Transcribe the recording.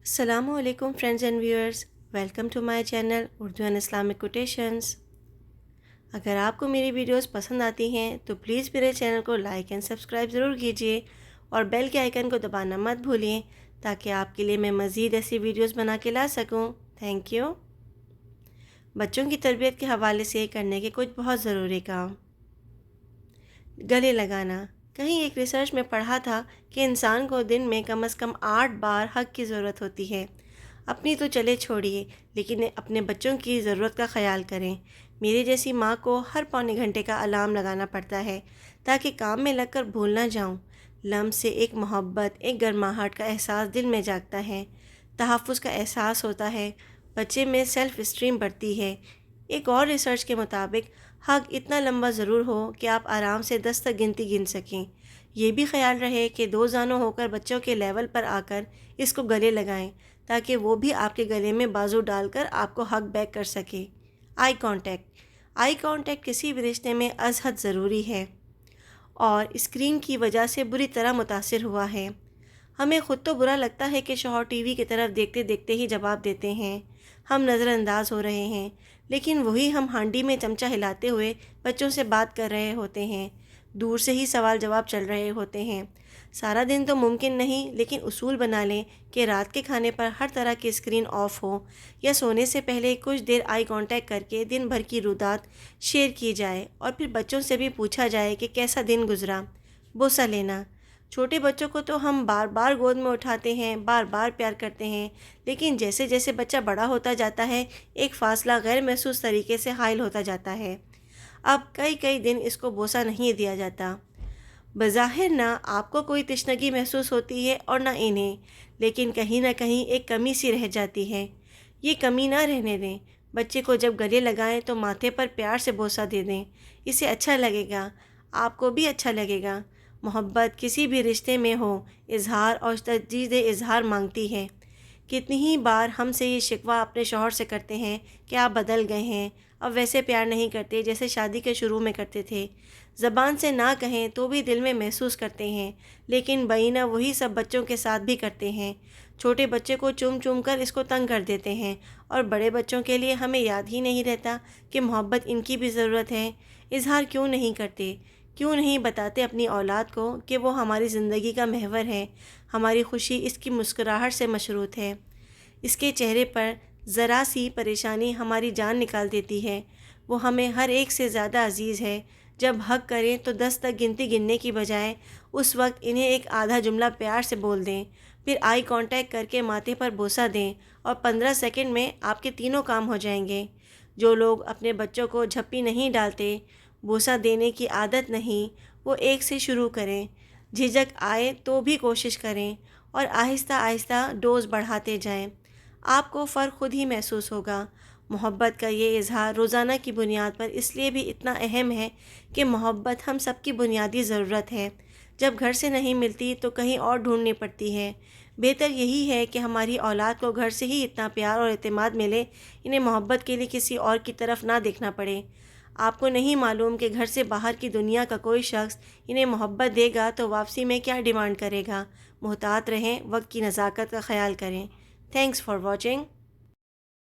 السلام علیکم friends and viewers, welcome to my channel Urdu and Islamic quotations. اگر آپ کو میری ویڈیوز پسند آتی ہیں تو پلیز میرے چینل کو لائک اینڈ سبسکرائب ضرور کیجیے اور بیل کے آئیکن کو دبانا مت بھولیں تاکہ آپ کے لیے میں مزید ایسی ویڈیوز بنا کے لا سکوں۔ Thank you. بچوں کی تربیت کے حوالے سے کرنے کے کچھ بہت ضروری کام۔ گلے لگانا۔ کہیں ایک ریسرچ میں پڑھا تھا کہ انسان کو دن میں کم از کم 8 بار حگ کی ضرورت ہوتی ہے۔ اپنی تو چلے چھوڑیے، لیکن اپنے بچوں کی ضرورت کا خیال کریں۔ میرے جیسی ماں کو ہر پونے گھنٹے کا الارم لگانا پڑتا ہے تاکہ کام میں لگ کر بھول نہ جاؤں۔ لمس سے ایک محبت، ایک گرماہٹ کا احساس دل میں جاگتا ہے، تحفظ کا احساس ہوتا ہے، بچے میں سیلف اسٹیم بڑھتی ہے۔ ایک اور ریسرچ کے مطابق حگ اتنا لمبا ضرور ہو کہ آپ آرام سے 10 تک گنتی گن سکیں۔ یہ بھی خیال رہے کہ 2 زانوں ہو کر بچوں کے لیول پر آ کر اس کو گلے لگائیں تاکہ وہ بھی آپ کے گلے میں بازو ڈال کر آپ کو حگ بیک کر سکے۔ Eye contact. آئی کانٹیکٹ کسی بھی رشتے میں از حد ضروری ہے اور اسکرین کی وجہ سے بری طرح متاثر ہوا ہے۔ ہمیں خود تو برا لگتا ہے کہ شوہر ٹی وی کی طرف دیکھتے دیکھتے ہی جواب دیتے ہیں، ہم نظر انداز ہو رہے ہیں، لیکن وہی ہم ہانڈی میں چمچہ ہلاتے ہوئے بچوں سے بات کر رہے ہوتے ہیں، دور سے ہی سوال جواب چل رہے ہوتے ہیں۔ سارا دن تو ممکن نہیں، لیکن اصول بنا لیں کہ رات کے کھانے پر ہر طرح کی اسکرین آف ہو یا سونے سے پہلے کچھ دیر آئی کانٹیکٹ کر کے دن بھر کی رودات شیئر کی جائے اور پھر بچوں سے بھی پوچھا جائے کہ کیسا دن گزرا۔ بوسہ لینا۔ چھوٹے بچوں کو تو ہم بار بار گود میں اٹھاتے ہیں، بار بار پیار کرتے ہیں، لیکن جیسے جیسے بچہ بڑا ہوتا جاتا ہے ایک فاصلہ غیر محسوس طریقے سے حائل ہوتا جاتا ہے۔ اب کئی دن اس کو بوسہ نہیں دیا جاتا۔ بظاہر نہ آپ کو کوئی تشنگی محسوس ہوتی ہے اور نہ انہیں، لیکن کہیں نہ کہیں ایک کمی سی رہ جاتی ہے۔ یہ کمی نہ رہنے دیں۔ بچے کو جب گلے لگائیں تو ماتھے پر پیار سے بوسہ دے دیں، اسے اچھا لگے گا، آپ کو بھی اچھا لگے گا۔ محبت کسی بھی رشتے میں ہو اظہار اور تجدید اظہار مانگتی ہے۔ کتنی ہی بار ہم سے یہ شکوہ اپنے شوہر سے کرتے ہیں کہ آپ بدل گئے ہیں، اب ویسے پیار نہیں کرتے جیسے شادی کے شروع میں کرتے تھے۔ زبان سے نہ کہیں تو بھی دل میں محسوس کرتے ہیں، لیکن بینہ وہی سب بچوں کے ساتھ بھی کرتے ہیں۔ چھوٹے بچے کو چوم چوم کر اس کو تنگ کر دیتے ہیں اور بڑے بچوں کے لیے ہمیں یاد ہی نہیں رہتا کہ محبت ان کی بھی ضرورت ہے۔ اظہار کیوں نہیں کرتے؟ کیوں نہیں بتاتے اپنی اولاد کو کہ وہ ہماری زندگی کا محور ہے، ہماری خوشی اس کی مسکراہٹ سے مشروط ہے، اس کے چہرے پر ذرا سی پریشانی ہماری جان نکال دیتی ہے، وہ ہمیں ہر ایک سے زیادہ عزیز ہے۔ جب حق کریں تو 10 تک گنتی گننے کی بجائے اس وقت انہیں ایک آدھا جملہ پیار سے بول دیں، پھر آئی کانٹیکٹ کر کے ماتھے پر بوسہ دیں اور 15 سیکنڈ میں آپ کے تینوں کام ہو جائیں گے۔ جو لوگ اپنے بچوں کو جھپی نہیں ڈالتے، بوسہ دینے کی عادت نہیں، وہ ایک سے شروع کریں، جھجک آئے تو بھی کوشش کریں اور آہستہ آہستہ ڈوز بڑھاتے جائیں۔ آپ کو فرق خود ہی محسوس ہوگا۔ محبت کا یہ اظہار روزانہ کی بنیاد پر اس لیے بھی اتنا اہم ہے کہ محبت ہم سب کی بنیادی ضرورت ہے۔ جب گھر سے نہیں ملتی تو کہیں اور ڈھونڈنی پڑتی ہے۔ بہتر یہی ہے کہ ہماری اولاد کو گھر سے ہی اتنا پیار اور اعتماد ملے، انہیں محبت کے لیے کسی اور کی طرف نہ دیکھنا پڑے۔ آپ کو نہیں معلوم کہ گھر سے باہر کی دنیا کا کوئی شخص انہیں محبت دے گا تو واپسی میں کیا ڈیمانڈ کرے گا۔ محتاط رہیں، وقت کی نزاکت کا خیال کریں۔ Thanks for watching.